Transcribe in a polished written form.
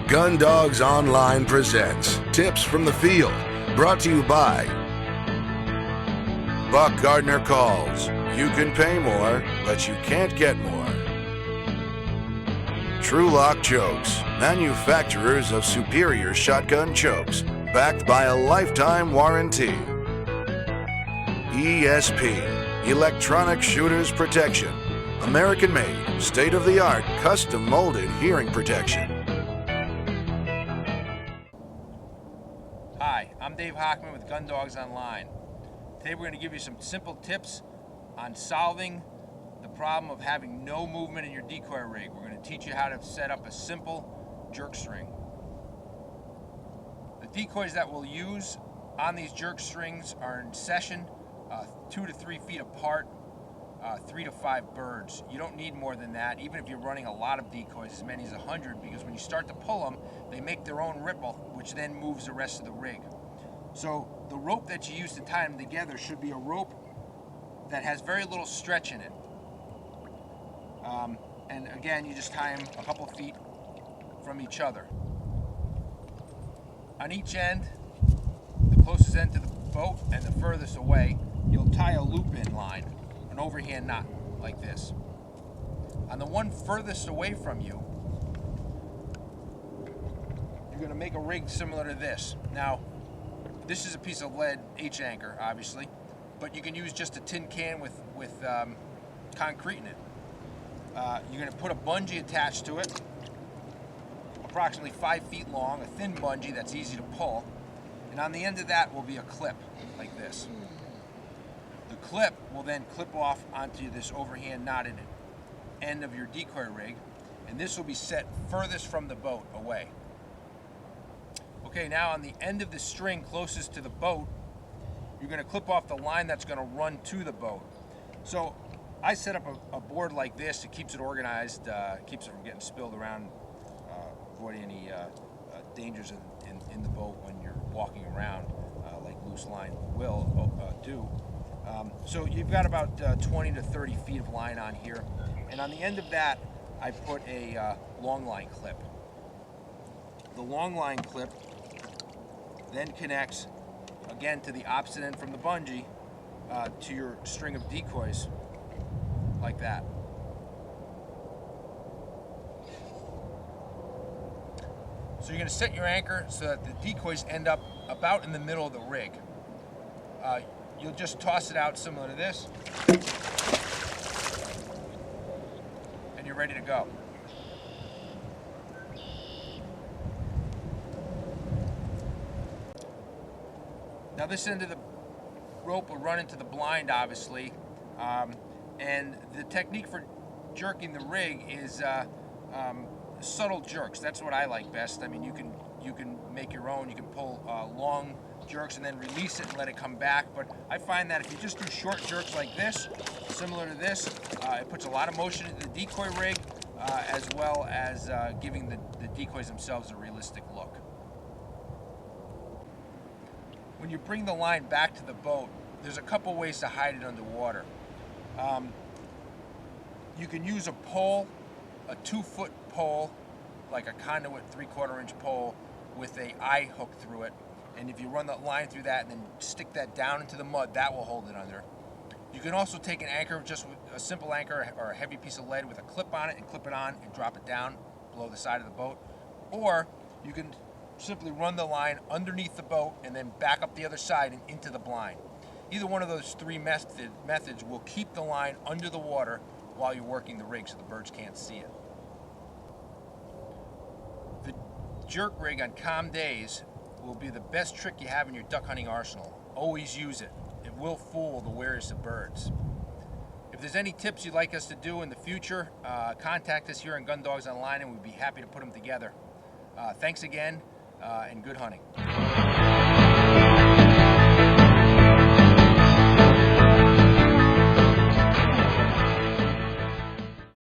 Gun Dogs Online presents Tips from the Field, brought to you by Buck Gardner Calls. You can pay more, but you can't get more. True Lock Chokes, manufacturers of superior shotgun chokes, backed by a lifetime warranty. ESP, Electronic Shooters Protection, American-made, state-of-the-art, custom-molded hearing protection. Hi, I'm Dave Hochman with Gun Dogs Online. Today we're going to give you some simple tips on solving the problem of having no movement in your decoy rig. We're going to teach you how to set up a simple jerk string. The decoys that we'll use on these jerk strings are in session 2 to 3 feet apart, 3 to 5 birds. You don't need more than that, even if you're running a lot of decoys, as many as 100, because when you start to pull them, they make their own ripple, which then moves the rest of the rig. So the rope that you use to tie them together should be a rope that has very little stretch in it. And again, you just tie them a couple feet from each other. On each end, the closest end to the boat and the furthest away, you'll tie a loop-in line, an overhand knot, like this. On the one furthest away from you, you're going to make a rig similar to this. Now, this is a piece of lead H-anchor, obviously, but you can use just a tin can with concrete in it. You're going to put a bungee attached to it, approximately 5 feet long, a thin bungee that's easy to pull, and on the end of that will be a clip, like this. The clip will then clip off onto this overhand knotted end of your decoy rig, and this will be set furthest from the boat away. Okay, now on the end of the string closest to the boat, you're going to clip off the line that's going to run to the boat. So I set up a board like this. It keeps it organized, keeps it from getting spilled around, avoiding any dangers in the boat when you're walking around, like loose line will do. So you've got about 20 to 30 feet of line on here, and on the end of that, I put a long line clip. The long line clip then connects again to the opposite end from the bungee to your string of decoys, like that. So you're going to set your anchor so that the decoys end up about in the middle of the rig. You'll just toss it out similar to this, and you're ready to go. Now this end of the rope will run into the blind, obviously, and the technique for jerking the rig is subtle jerks. That's what I like best. I mean, you can make your own. You can pull long jerks and then release it and let it come back. But I find that if you just do short jerks like this, similar to this, it puts a lot of motion into the decoy rig, as well as giving the decoys themselves a realistic look. When you bring the line back to the boat, there's a couple ways to hide it underwater. You can use a pole, a 2-foot pole, like a conduit 3/4 inch pole with a eye hook through it. And if you run the line through that and then stick that down into the mud, that will hold it under. You can also take an anchor, just a simple anchor or a heavy piece of lead with a clip on it, and clip it on and drop it down below the side of the boat. Or you can simply run the line underneath the boat and then back up the other side and into the blind. Either one of those three methods will keep the line under the water while you're working the rig so the birds can't see it. The jerk rig on calm days will be the best trick you have in your duck hunting arsenal. Always use it. It will fool the wariest of birds. If there's any tips you'd like us to do in the future, contact us here on Gun Dogs Online and we'd be happy to put them together. Thanks again, and good hunting.